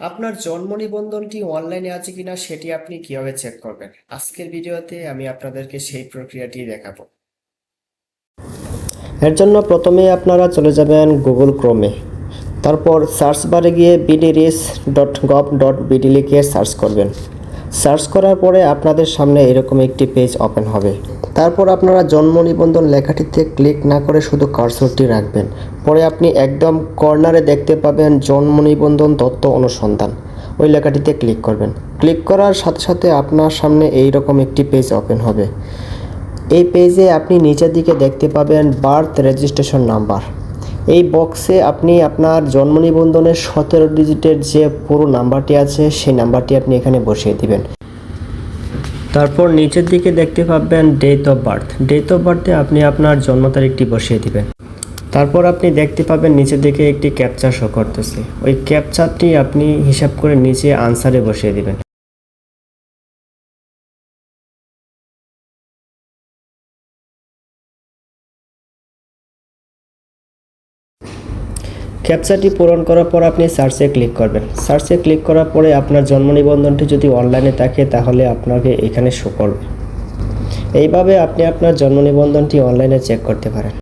আপনার জন্ম নিবন্ধনটি অনলাইনে আছে কিনা সেটি আপনি কিভাবে চেক করবেন? আজকের ভিডিওতে আমি আপনাদেরকে সেই প্রক্রিয়াটি দেখাবো। এর জন্য প্রথমেই আপনারা চলে যাবেন গুগল ক্রোমে। তারপর সার্চ বারে গিয়ে bdris.gov.bd লিখে সার্চ করবেন। সার্চ করার পরে আপনাদের সামনে এরকম একটি পেজ ওপেন হবে। তারপর আপনারা জন্ম নিবন্ধন লেখাটিতে ক্লিক না করে শুধু কার্সরটি রাখবেন। পরে আপনি একদম কর্নারে দেখতে পাবেন জন্ম নিবন্ধন তথ্য অনুসন্ধান। ওই লেখাটিতে ক্লিক করবেন। ক্লিক করার সাথে সাথে আপনার সামনে এইরকম একটি পেজ ওপেন হবে। এই পেজে আপনি নিচের দিকে দেখতে পাবেন বার্থ রেজিস্ট্রেশন নাম্বার। এই বক্সে আপনি আপনার জন্ম নিবন্ধনের 17 ডিজিটের যে পুরো নাম্বারটি আছে সেই নাম্বারটি আপনি এখানে বসিয়ে দিবেন। তারপর নিচের দিকে দেখতে পাবেন date of birth. Date of বার্থে আপনি আপনার জন্ম তারিখটি বসিয়ে দিবেন। তারপর আপনি দেখতে পাবেন নিচের দিকে একটি ক্যাপচা শো করতেছে। ওই ক্যাপচাটি আপনি হিসাব করে নিচে আনসারে বসিয়ে দিবেন। ক্যাপচাটি পূরণ করার পর আপনি সার্চে ক্লিক করবেন। সার্চে ক্লিক করার পরে আপনার জন্ম নিবন্ধনটি যদি অনলাইনে থাকে তাহলে আপনাকে এখানে শো করবে। এইভাবে আপনি আপনার জন্ম নিবন্ধনটি অনলাইনে চেক করতে পারেন।